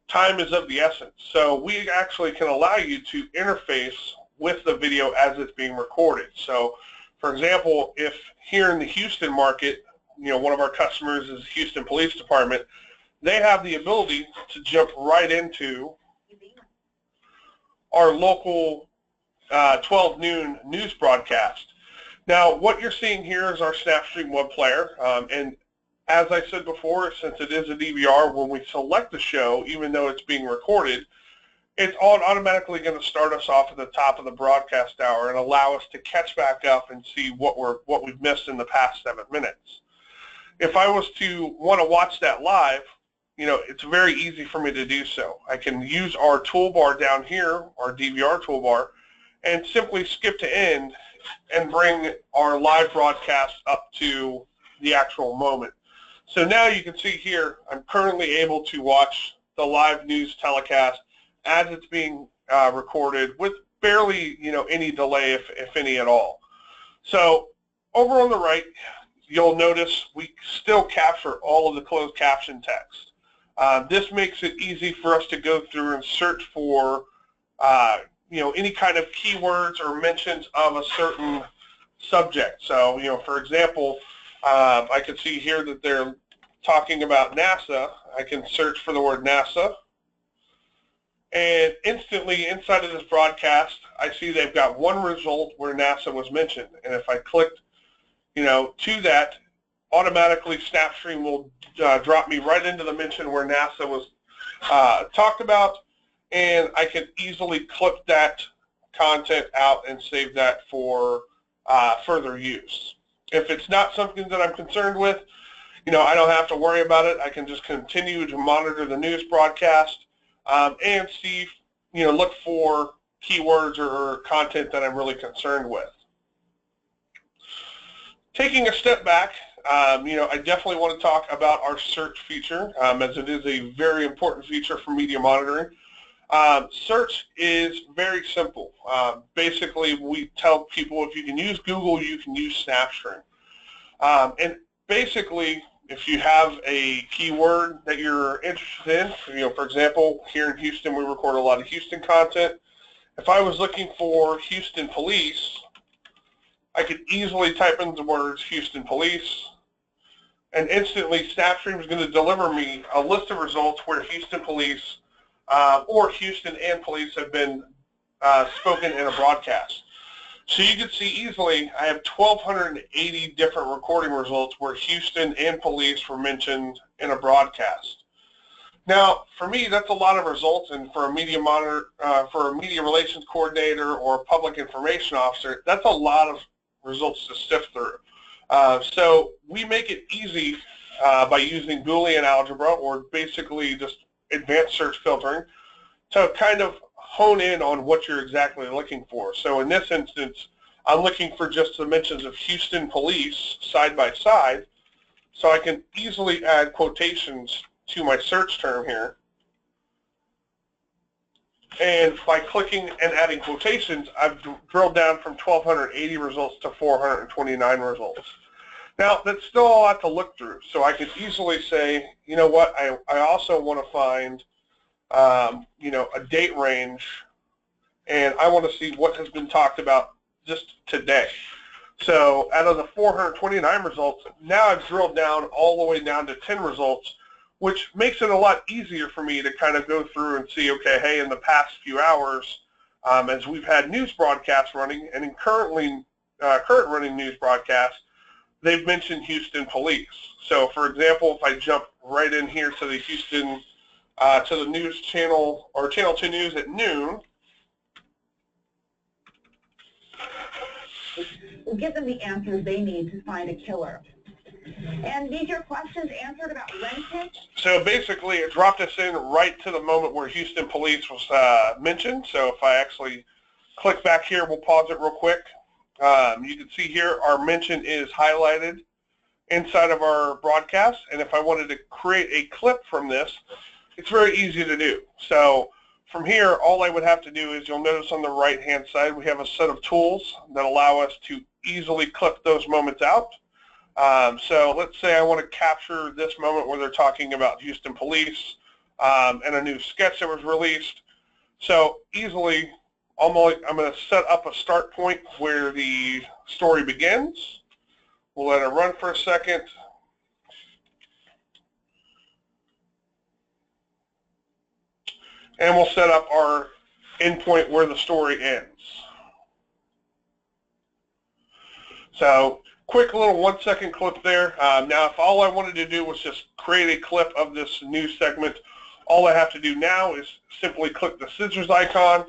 time is of the essence. So we actually can allow you to interface with the video as it's being recorded. So, for example, if here in the Houston market, one of our customers is Houston Police Department, they have the ability to jump right into our local 12 noon news broadcast. Now, what you're seeing here is our SnapStream web player, and as I said before, since it is a DVR, when we select the show, even though it's being recorded, it's automatically going to start us off at the top of the broadcast hour and allow us to catch back up and see what we've missed in the past 7 minutes. If I was to want to watch that live, it's very easy for me to do so. I can use our toolbar down here, our DVR toolbar, and simply skip to end and bring our live broadcast up to the actual moment. So now you can see here, I'm currently able to watch the live news telecast as it's being recorded with barely, any delay, if any at all. So over on the right, you'll notice we still capture all of the closed caption text. This makes it easy for us to go through and search for, any kind of keywords or mentions of a certain subject. So, for example, I can see here that they're talking about NASA. I can search for the word NASA, and instantly inside of this broadcast, I see they've got one result where NASA was mentioned. And if I clicked, to that, automatically SnapStream will drop me right into the mention where NASA was talked about, and I can easily clip that content out and save that for further use. If it's not something that I'm concerned with, I don't have to worry about it. I can just continue to monitor the news broadcast and see, look for keywords or content that I'm really concerned with. Taking a step back, I definitely want to talk about our search feature, as it is a very important feature for media monitoring. Search is very simple. Basically, we tell people if you can use Google, you can use SnapStream. And basically, if you have a keyword that you're interested in, for example, here in Houston, we record a lot of Houston content. If I was looking for Houston Police, I could easily type in the words Houston Police, and instantly SnapStream is going to deliver me a list of results where Houston Police or Houston and police have been spoken in a broadcast. So you can see easily I have 1,280 different recording results where Houston and police were mentioned in a broadcast. Now, for me, that's a lot of results, and for a media monitor, for a media relations coordinator or a public information officer, that's a lot of results to sift through. So we make it easy by using Boolean algebra, or basically just advanced search filtering, to kind of hone in on what you're exactly looking for. So in this instance, I'm looking for just the mentions of Houston police side by side, so I can easily add quotations to my search term here. And by clicking and adding quotations, I've drilled down from 1,280 results to 429 results. Now, that's still a lot to look through, so I could easily say, you know what, I also want to find, a date range, and I want to see what has been talked about just today. So out of the 429 results, now I've drilled down all the way down to 10 results, which makes it a lot easier for me to kind of go through and see, okay, hey, in the past few hours, as we've had news broadcasts running, and in current running news broadcasts, they've mentioned Houston police. So, for example, if I jump right in here to the Houston, to the news channel, or Channel 2 News at noon. Give them the answers they need to find a killer. And these are questions answered about rented? So basically, it dropped us in right to the moment where Houston police was mentioned. So if I actually click back here, we'll pause it real quick. You can see here our mention is highlighted inside of our broadcast, and if I wanted to create a clip from this, it's very easy to do. So from here, all I would have to do is, you'll notice on the right hand side we have a set of tools that allow us to easily clip those moments out. So let's say I want to capture this moment where they're talking about Houston police. and a new sketch that was released. So easily, I'm going to set up a start point where the story begins. We'll let it run for a second. And we'll set up our endpoint where the story ends. So quick little 1-second clip there. Now, if all I wanted to do was just create a clip of this news segment, all I have to do now is simply click the scissors icon,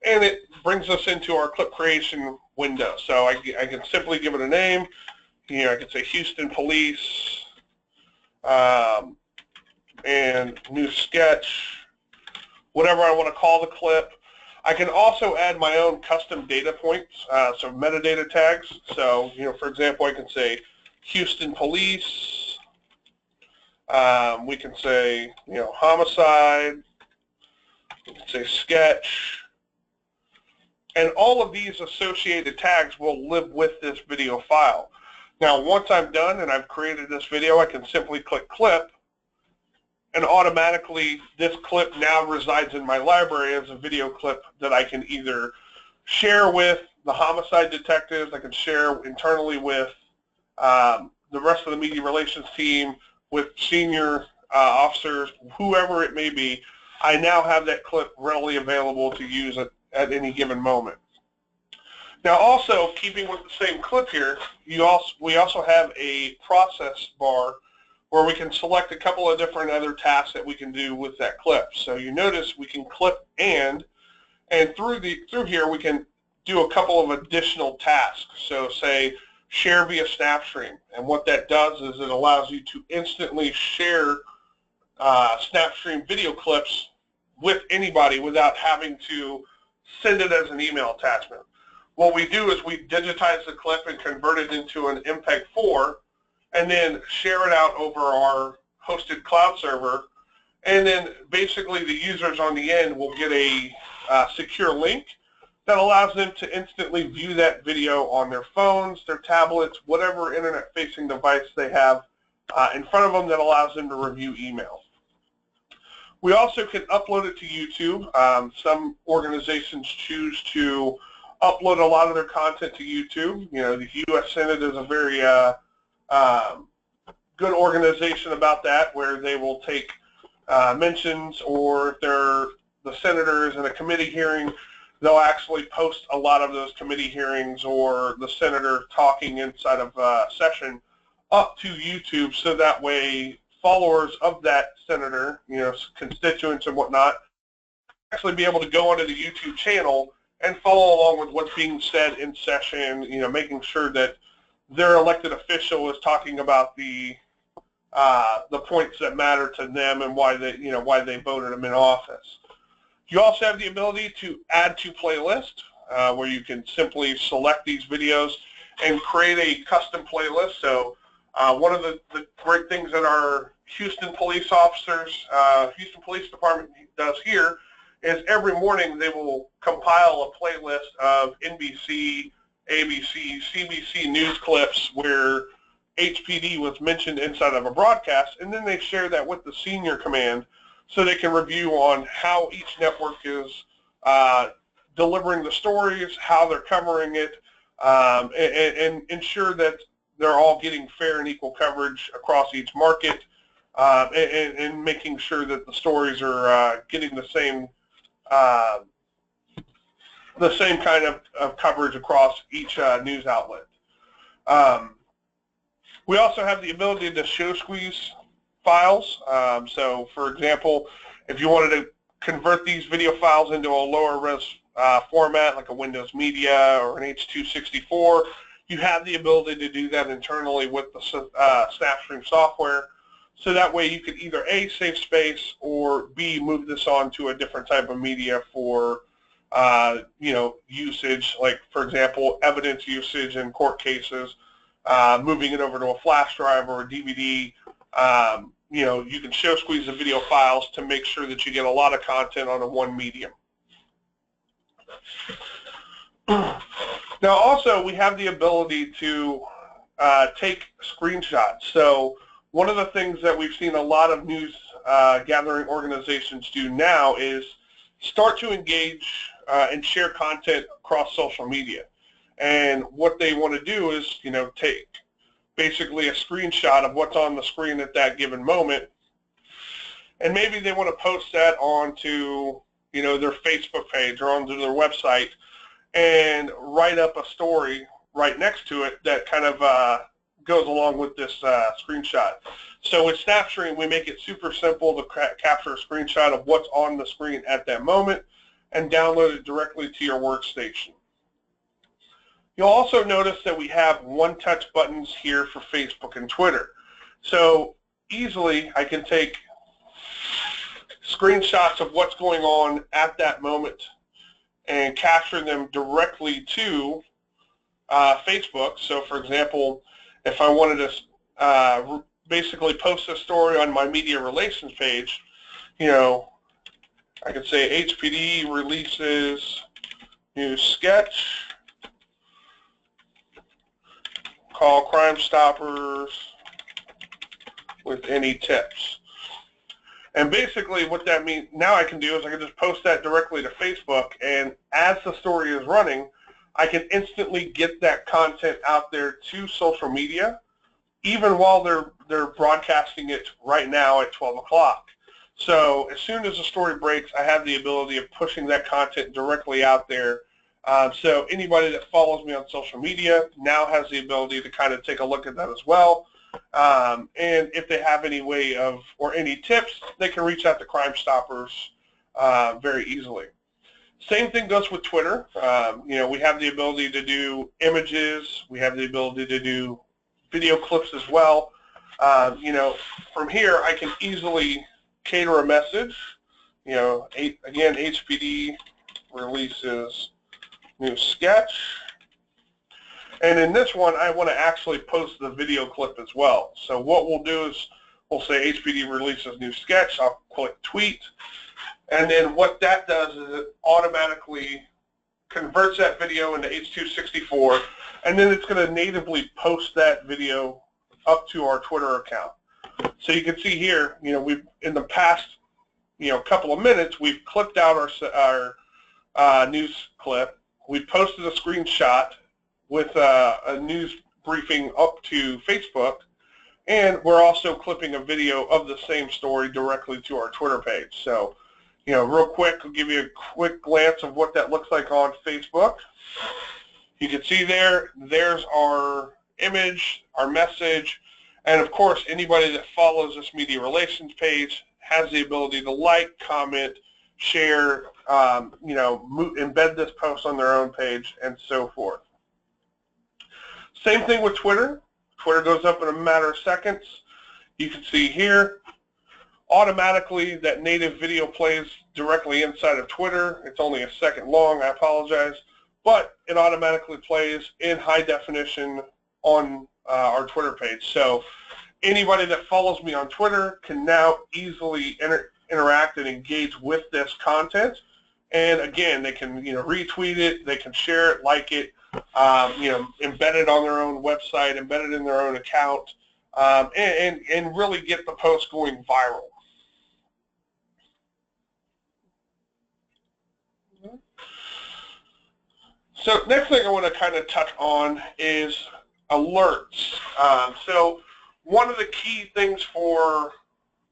and it brings us into our clip creation window. So I can simply give it a name. I can say Houston Police and new sketch, whatever I want to call the clip. I can also add my own custom data points, so metadata tags. So, for example, I can say Houston Police. We can say, homicide. We can say sketch. And all of these associated tags will live with this video file. Now, once I'm done and I've created this video, I can simply click clip, and automatically this clip now resides in my library as a video clip that I can either share with the homicide detectives, I can share internally with the rest of the media relations team, with senior officers, whoever it may be. I now have that clip readily available to use at any given moment. Now, also, keeping with the same clip here, we also have a process bar where we can select a couple of different other tasks that we can do with that clip. So you notice we can clip and through here we can do a couple of additional tasks. So say share via SnapStream, and what that does is it allows you to instantly share SnapStream video clips with anybody without having to send it as an email attachment. What we do is we digitize the clip and convert it into an MPEG-4, and then share it out over our hosted cloud server, and then basically the users on the end will get a secure link that allows them to instantly view that video on their phones, their tablets, whatever internet-facing device they have in front of them that allows them to review email. We also can upload it to YouTube. Some organizations choose to upload a lot of their content to YouTube. The U.S. Senate is a very good organization about that, where they will take mentions, or if they're the senators in a committee hearing, they'll actually post a lot of those committee hearings or the senator talking inside of a session up to YouTube, so that way followers of that senator, constituents and whatnot, actually be able to go onto the YouTube channel and follow along with what's being said in session, making sure that their elected official is talking about the points that matter to them and why they voted them in office. You also have the ability to add to playlist, where you can simply select these videos and create a custom playlist. So one of the great things that our Houston police officers, Houston Police Department does here is every morning they will compile a playlist of NBC, ABC, CBC news clips where HPD was mentioned inside of a broadcast, and then they share that with the senior command so they can review on how each network is delivering the stories, how they're covering it, and ensure that they're all getting fair and equal coverage across each market, and making sure that the stories are getting the same kind of coverage across each news outlet. We also have the ability to show squeeze files. So, for example, if you wanted to convert these video files into a lower res format, like a Windows Media or an H.264, you have the ability to do that internally with the SnapStream software. So that way you could either A, save space, or B, move this on to a different type of media for usage, like, for example, evidence usage in court cases, moving it over to a flash drive or a DVD. You can show squeeze the video files to make sure that you get a lot of content on a one medium. Now, also, we have the ability to take screenshots. So one of the things that we've seen a lot of news gathering organizations do now is start to engage and share content across social media. And what they want to do is, take basically a screenshot of what's on the screen at that given moment, and maybe they want to post that onto, their Facebook page or onto their website, and write up a story right next to it that kind of goes along with this screenshot. So with SnapStream, we make it super simple to capture a screenshot of what's on the screen at that moment and download it directly to your workstation. You'll also notice that we have one-touch buttons here for Facebook and Twitter. So easily I can take screenshots of what's going on at that moment and capture them directly to Facebook. So for example, if I wanted to basically post a story on my media relations page, I could say HPD releases new sketch, call Crime Stoppers with any tips. And basically what that means, now I can do is I can just post that directly to Facebook, and as the story is running, I can instantly get that content out there to social media, even while they're broadcasting it right now at 12 o'clock. So as soon as the story breaks, I have the ability of pushing that content directly out there. So anybody that follows me on social media now has the ability to kind of take a look at that as well. And if they have any way of, or any tips, they can reach out to Crime Stoppers very easily. Same thing goes with Twitter. We have the ability to do images. We have the ability to do video clips as well. From here, I can easily cater a message. Again, HPD releases new sketch. And in this one, I want to actually post the video clip as well. So what we'll do is we'll say HPD releases new sketch. I'll click tweet. And then what that does is it automatically converts that video into H.264, and then it's going to natively post that video up to our Twitter account. So you can see here, we've in the past, couple of minutes, we've clipped out our news clip. We posted a screenshot with a news briefing up to Facebook, and we're also clipping a video of the same story directly to our Twitter page. So, real quick, I'll give you a quick glance of what that looks like on Facebook. You can see there's our image, our message, and of course, anybody that follows this media relations page has the ability to like, comment, share, embed this post on their own page, and so forth. Same thing with Twitter. Twitter goes up in a matter of seconds. You can see here, automatically that native video plays directly inside of Twitter. It's only a second long, I apologize, but it automatically plays in high definition on our Twitter page. So anybody that follows me on Twitter can now easily interact and engage with this content. And again, they can retweet it, they can share it, like it, embed it on their own website, embed it in their own account, and really get the post going viral. So next thing I want to kind of touch on is alerts. So one of the key things for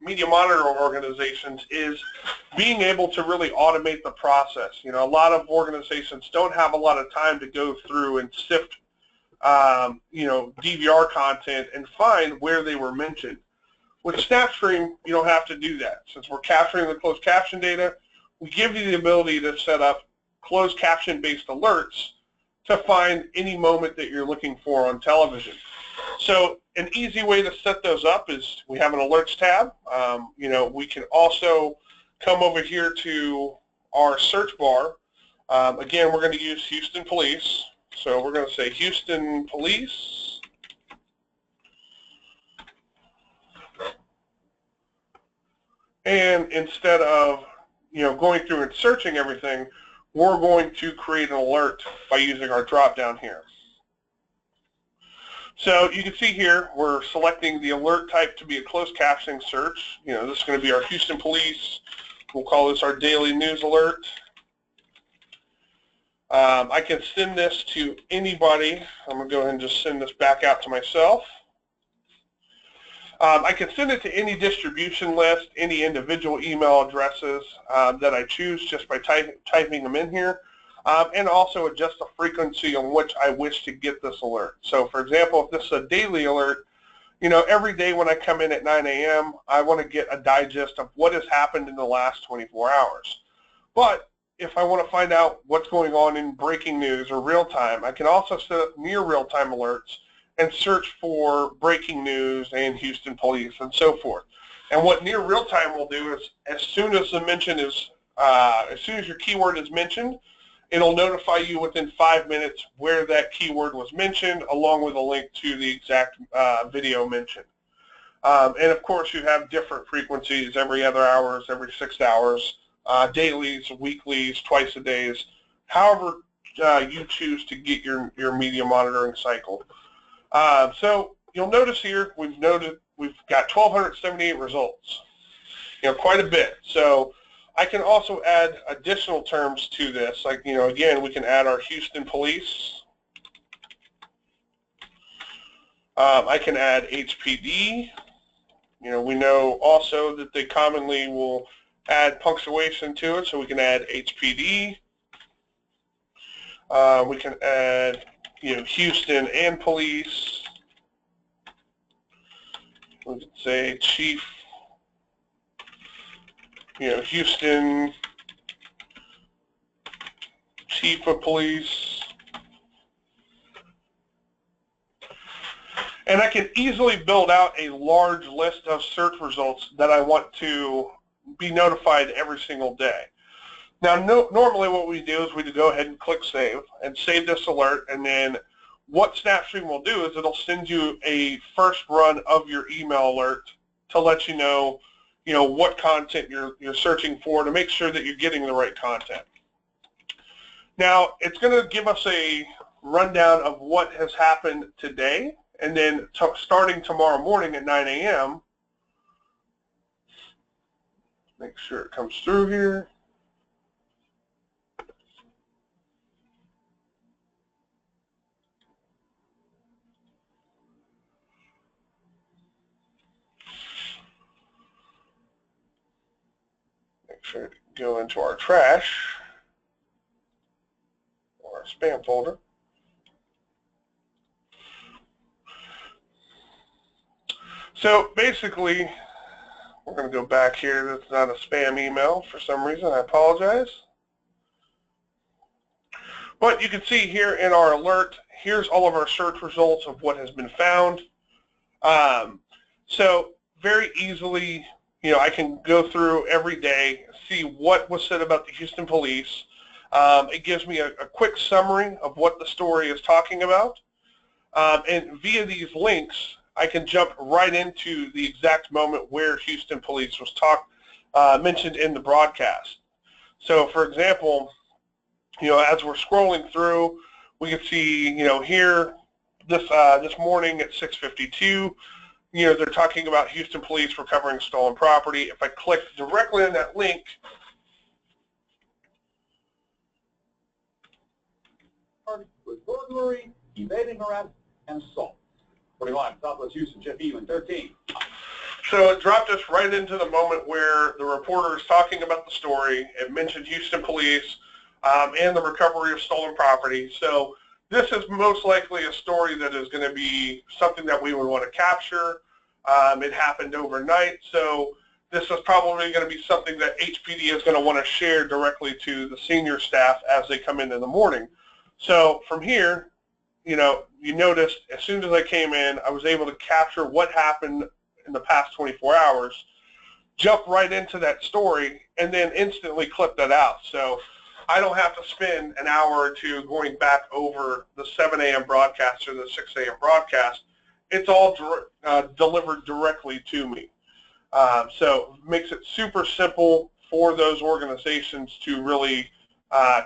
media monitoring organizations is being able to really automate the process. A lot of organizations don't have a lot of time to go through and sift, DVR content and find where they were mentioned. With SnapStream, you don't have to do that. Since we're capturing the closed caption data, we give you the ability to set up closed caption-based alerts to find any moment that you're looking for on television. So an easy way to set those up is we have an alerts tab. We can also come over here to our search bar. Again, we're going to use Houston Police. So we're going to say Houston Police. And instead of going through and searching everything, we're going to create an alert by using our drop down here. So you can see here we're selecting the alert type to be a closed captioning search. This is going to be our Houston Police. We'll call this our daily news alert. I can send this to anybody. I'm going to go ahead and just send this back out to myself. I can send it to any distribution list, any individual email addresses that I choose just by typing them in here, and also adjust the frequency on which I wish to get this alert. So for example, if this is a daily alert, every day when I come in at 9 a.m., I want to get a digest of what has happened in the last 24 hours. But if I want to find out what's going on in breaking news or real time, I can also set up near real-time alerts and search for breaking news and Houston Police and so forth. And what near real-time will do is, as soon as your keyword is mentioned, it'll notify you within 5 minutes where that keyword was mentioned, along with a link to the exact video mentioned. And of course, you have different frequencies every other hours, every 6 hours. Dailies, weeklies, twice a days, however you choose to get your media monitoring cycle. So you'll notice here we've got 1,278 results. Quite a bit. So I can also add additional terms to this. Like again, we can add our Houston Police. I can add HPD. We know also that they commonly will add punctuation to it, so we can add HPD. We can add, Houston and Police. We could say Chief, Houston Chief of Police. And I can easily build out a large list of search results that I want to be notified every single day. Now, normally what we do is we go ahead and click save and save this alert, and then what SnapStream will do is it'll send you a first run of your email alert to let you know, what content you're searching for, to make sure that you're getting the right content. Now, it's going to give us a rundown of what has happened today, and then starting tomorrow morning at 9 a.m., make sure it comes through here. Make sure to go into our trash or our spam folder. So basically, we're going to go back here. That's not a spam email for some reason. I apologize. But you can see here in our alert, here's all of our search results of what has been found. So very easily, I can go through every day, see what was said about the Houston Police. It gives me a quick summary of what the story is talking about. And via these links, I can jump right into the exact moment where Houston Police was mentioned in the broadcast. So, for example, as we're scrolling through, we can see, here this morning at 6:52, they're talking about Houston Police recovering stolen property. If I click directly on that link, with burglary, evading arrest, and assault. Live, Southwest Houston, Jeff Ewan, 13. So it dropped us right into the moment where the reporter is talking about the story. It mentioned Houston Police and the recovery of stolen property. So this is most likely a story that is going to be something that we would want to capture. It happened overnight, so this is probably going to be something that HPD is going to want to share directly to the senior staff as they come in the morning. So from here, you noticed as soon as I came in, I was able to capture what happened in the past 24 hours, jump right into that story, and then instantly clip that out. So I don't have to spend an hour or two going back over the 7 a.m. broadcast or the 6 a.m. broadcast. It's all delivered directly to me. So it makes it super simple for those organizations to really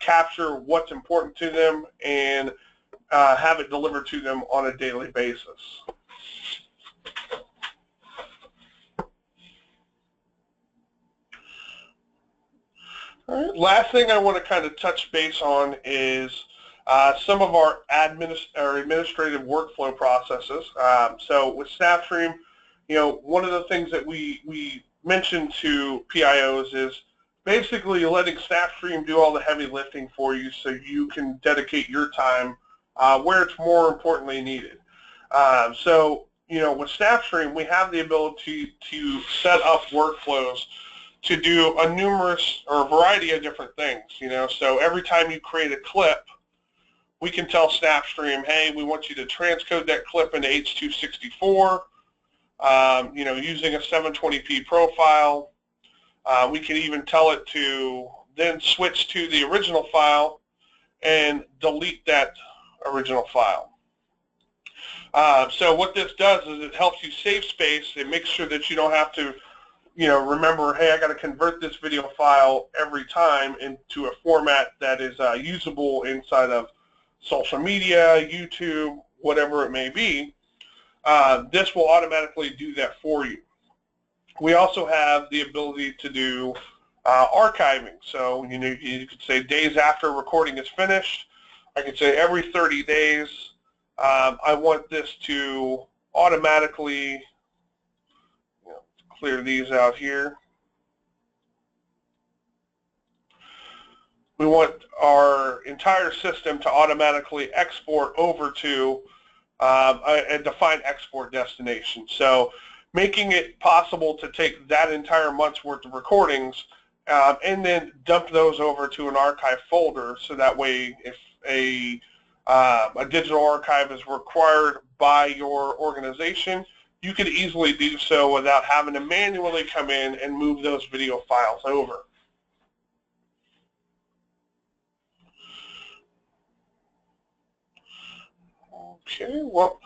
capture what's important to them and have it delivered to them on a daily basis. All right. Last thing I want to kind of touch base on is some of our administrative workflow processes. So with SnapStream, one of the things that we mentioned to PIOs is basically letting SnapStream do all the heavy lifting for you so you can dedicate your time where it's more importantly needed. So with SnapStream, we have the ability to set up workflows to do a variety of different things. So every time you create a clip, we can tell SnapStream, hey, we want you to transcode that clip into H.264, using a 720p profile. We can even tell it to then switch to the original file and delete that original file. So what this does is it helps you save space. It makes sure that you don't have to remember, hey, I got to convert this video file every time into a format that is usable inside of social media, YouTube, whatever it may be. This will automatically do that for you. We also have the ability to do archiving. So you could say days after recording is finished. I could say every 30 days, I want this to automatically clear these out here. We want our entire system to automatically export over to a defined export destination. So making it possible to take that entire month's worth of recordings and then dump those over to an archive folder, so that way if a digital archive is required by your organization, you could easily do so without having to manually come in and move those video files over. Okay, well,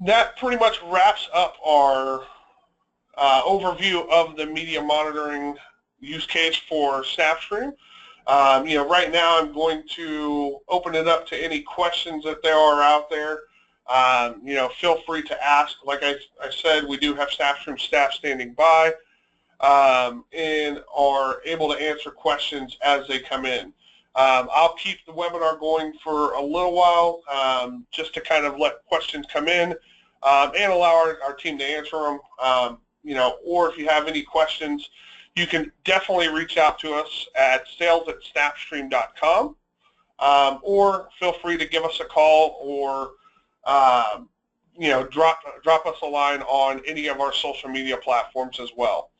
that pretty much wraps up our overview of the media monitoring use case for SnapStream. Right now I'm going to open it up to any questions that there are out there. Feel free to ask. Like I said, we do have SnapStream staff standing by and are able to answer questions as they come in. I'll keep the webinar going for a little while just to kind of let questions come in and allow our team to answer them. Or if you have any questions, you can definitely reach out to us at sales@snapstream.com, or feel free to give us a call or drop us a line on any of our social media platforms as well.